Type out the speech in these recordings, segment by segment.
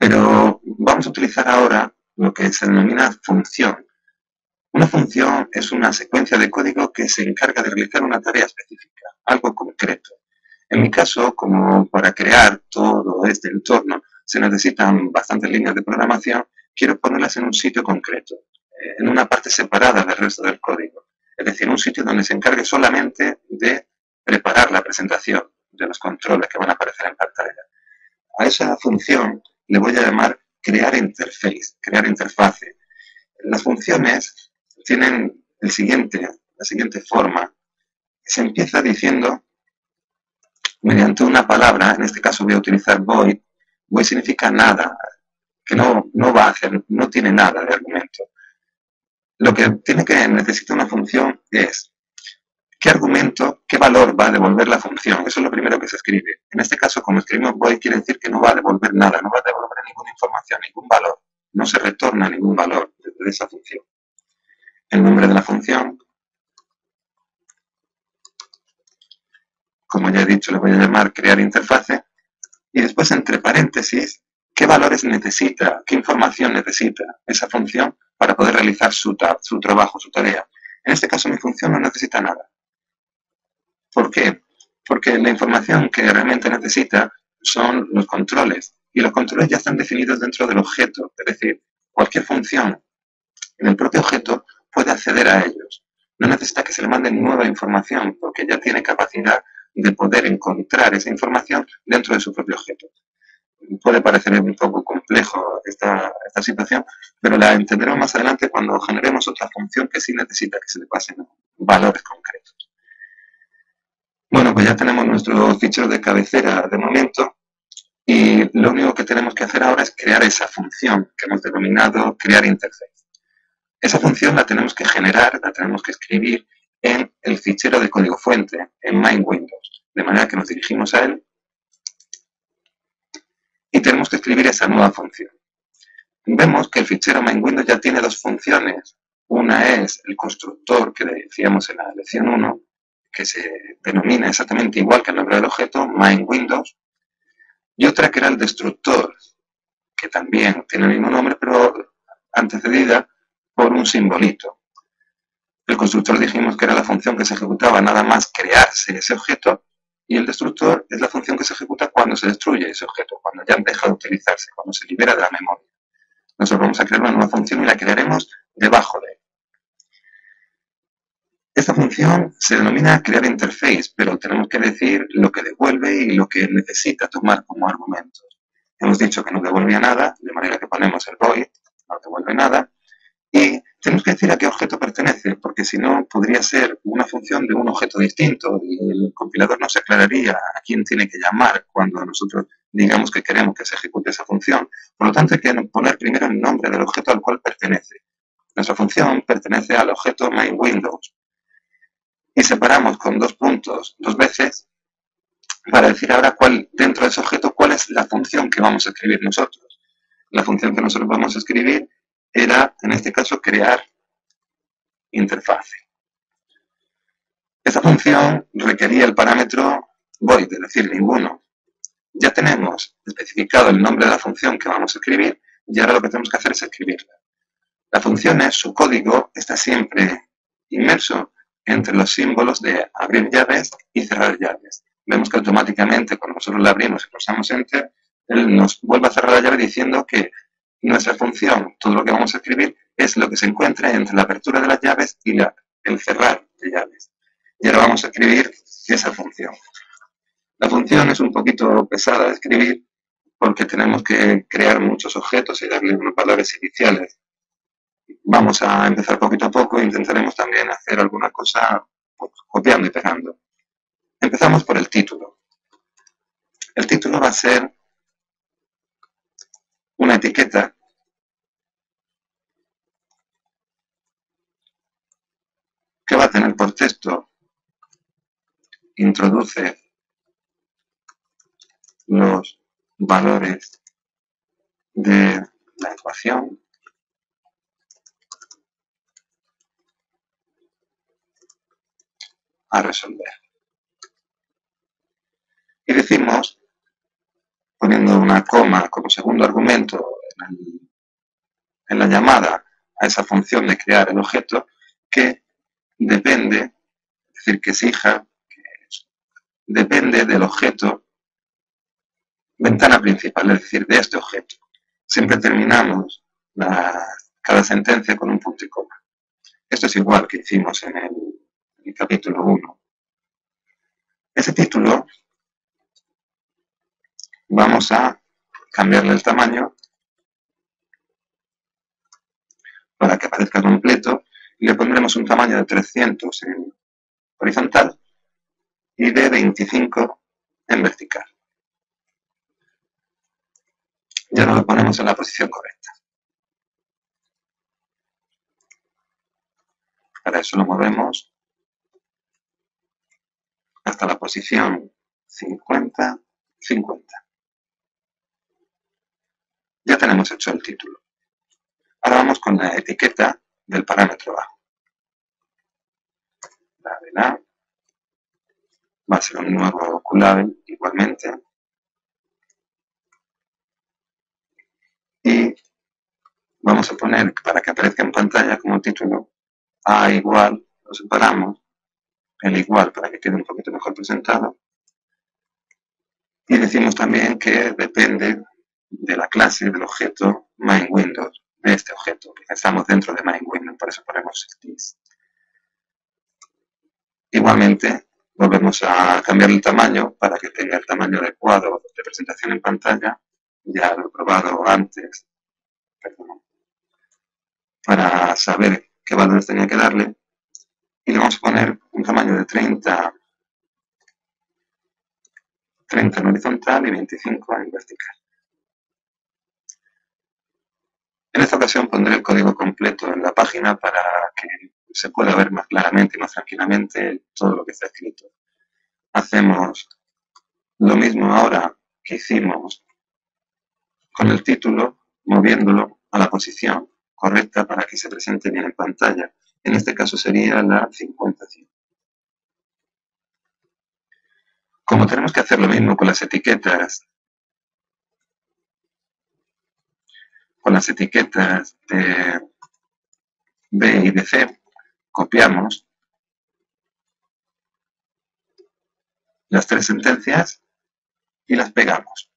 Pero vamos a utilizar ahora lo que se denomina función. Una función es una secuencia de código que se encarga de realizar una tarea específica, algo concreto. En mi caso, como para crear todo este entorno se necesitan bastantes líneas de programación, quiero ponerlas en un sitio concreto, en una parte separada del resto del código. Es decir, un sitio donde se encargue solamente de preparar la presentación de los controles que van a aparecer en pantalla. A esa función le voy a llamar crear interface, crear interfase. Las funciones tienen la siguiente forma. Se empieza diciendo mediante una palabra, en este caso voy a utilizar void. Void significa nada, que no va a hacer, no tiene nada de argumento. Lo que necesita una función es qué argumento, qué valor va a devolver la función. Eso es lo primero que se escribe. En este caso, como escribimos void, quiere decir que no va a devolver nada, no va a devolver ninguna información, ningún valor. No se retorna ningún valor de esa función. El nombre de la función, como ya he dicho, le voy a llamar crear interfase. Y después, entre paréntesis, qué valores necesita, qué información necesita esa función para poder realizar su trabajo, su tarea. En este caso, mi función no necesita nada. ¿Por qué? Porque la información que realmente necesita son los controles. Y los controles ya están definidos dentro del objeto. Es decir, cualquier función en el propio objeto puede acceder a ellos. No necesita que se le mande nueva información porque ya tiene capacidad de poder encontrar esa información dentro de su propio objeto. Puede parecer un poco complejo esta situación, pero la entenderemos más adelante cuando generemos otra función que sí necesita que se le pasen valores concretos. Bueno, pues ya tenemos nuestro fichero de cabecera de momento y lo único que tenemos que hacer ahora es crear esa función que hemos denominado crear interface. Esa función la tenemos que generar, la tenemos que escribir en el fichero de código fuente, en main Windows, de manera que nos dirigimos a él y tenemos que escribir esa nueva función. Vemos que el fichero main Windows ya tiene dos funciones. Una es el constructor que decíamos en la lección 1, que se denomina exactamente igual que el nombre del objeto, main Windows, y otra que era el destructor, que también tiene el mismo nombre, pero antecedida por un simbolito. El constructor dijimos que era la función que se ejecutaba nada más crearse ese objeto, y el destructor es la función que se ejecuta cuando se destruye ese objeto, cuando ya deja de utilizarse, cuando se libera de la memoria. Nosotros vamos a crear una nueva función y la crearemos debajo de él. Esta función se denomina crear interface, pero tenemos que decir lo que devuelve y lo que necesita tomar como argumentos. Hemos dicho que no devuelve nada, de manera que ponemos el void, no devuelve nada, y tenemos que decir a qué objeto pertenece, porque si no podría ser una función de un objeto distinto y el compilador no se aclararía a quién tiene que llamar cuando nosotros digamos que queremos que se ejecute esa función. Por lo tanto, hay que poner primero el nombre del objeto al cual pertenece. Nuestra función pertenece al objeto main Windows. Y separamos con dos puntos dos veces para decir ahora dentro de ese objeto cuál es la función que vamos a escribir nosotros. La función que nosotros vamos a escribir era, en este caso, crear interfase. Esta función requería el parámetro void, es decir, ninguno. Ya tenemos especificado el nombre de la función que vamos a escribir y ahora lo que tenemos que hacer es escribirla. La función, su código está siempre inmerso entre los símbolos de abrir llaves y cerrar llaves. Vemos que automáticamente cuando nosotros la abrimos y pulsamos Enter, él nos vuelve a cerrar la llave diciendo que nuestra función, todo lo que vamos a escribir, es lo que se encuentra entre la apertura de las llaves y el cerrar de llaves. Y ahora vamos a escribir esa función. La función es un poquito pesada de escribir porque tenemos que crear muchos objetos y darle unos valores iniciales. Vamos a empezar poquito a poco e intentaremos también hacer alguna cosa copiando y pegando. Empezamos por el título. El título va a ser una etiqueta que va a tener por texto introduce los valores de la ecuación a resolver. Y decimos, poniendo una coma como segundo argumento en la llamada a esa función de crear el objeto que depende, es decir, que es hija, depende del objeto ventana principal, es decir, de este objeto. Siempre terminamos cada sentencia con un punto y coma. Esto es igual que hicimos en el capítulo 1. Ese título vamos a cambiarle el tamaño para que aparezca completo y le pondremos un tamaño de 300 en horizontal y de 25 en vertical. Ya no lo ponemos en la posición correcta. Para eso lo movemos hasta la posición 50, 50. Ya tenemos hecho el título. Ahora vamos con la etiqueta del parámetro A. La de la va a ser un nuevo QLabel igualmente. Y vamos a poner, para que aparezca en pantalla como título, A igual, lo separamos, el igual para que quede un poquito mejor presentado. Y decimos también que depende de la clase del objeto MainWindows, de este objeto, que estamos dentro de MainWindows, por eso ponemos this. Igualmente, volvemos a cambiar el tamaño para que tenga el tamaño adecuado de presentación en pantalla. Ya lo he probado antes, para saber qué valores tenía que darle. Y le vamos a poner un tamaño de 30 en horizontal y 25 en vertical. En esta ocasión pondré el código completo en la página para que se pueda ver más claramente y más tranquilamente todo lo que está escrito. Hacemos lo mismo ahora que hicimos con el título, moviéndolo a la posición correcta para que se presente bien en pantalla. En este caso sería la 50. Como tenemos que hacer lo mismo con las etiquetas de B y de C, copiamos las tres sentencias y las pegamos.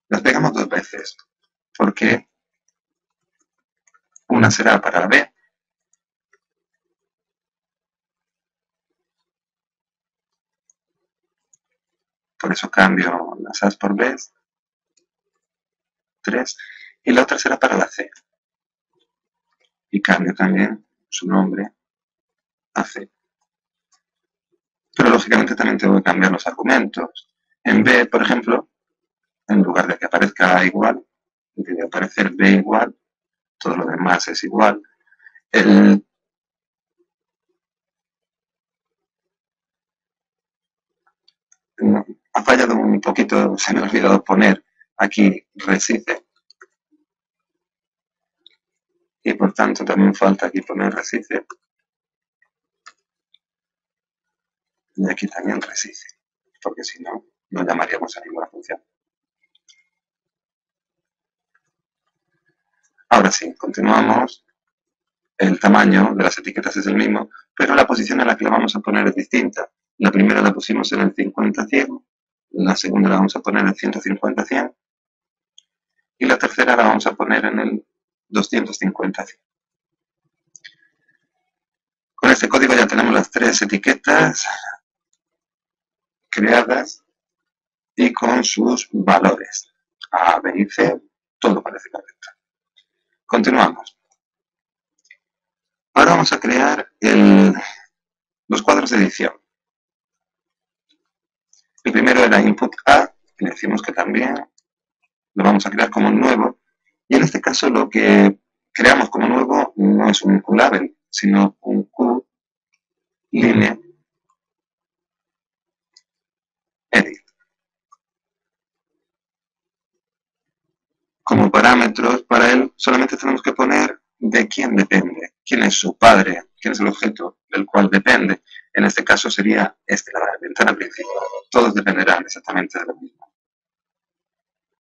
Las pegamos dos veces, porque una será para B, por eso cambio las A's por B's, 3, y la otra será para la C, y cambio también su nombre a C. Pero lógicamente también tengo que cambiar los argumentos. En B, por ejemplo, en lugar de que aparezca A igual, debe aparecer B igual, todo lo demás es igual. Ha fallado un poquito, se me ha olvidado poner aquí recife. Y por tanto también falta aquí poner recife. Y aquí también recife, porque si no, no llamaríamos a ninguna función. Ahora sí, continuamos. El tamaño de las etiquetas es el mismo, pero la posición en la que la vamos a poner es distinta. La primera la pusimos en el 50-100, la segunda la vamos a poner en el 150-100 y la tercera la vamos a poner en el 250-100. Con este código ya tenemos las tres etiquetas creadas y con sus valores. A, B y C, todo parece correcto. Continuamos. Ahora vamos a crear los cuadros de edición. El primero era input A, y le decimos que también lo vamos a crear como nuevo. Y en este caso lo que creamos como nuevo no es un QLabel, sino un QLine edit. Como parámetros para él solamente tenemos que poner de quién depende, quién es su padre, quién es el objeto del cual depende. En este caso sería la ventana principal. Todos dependerán exactamente de lo mismo.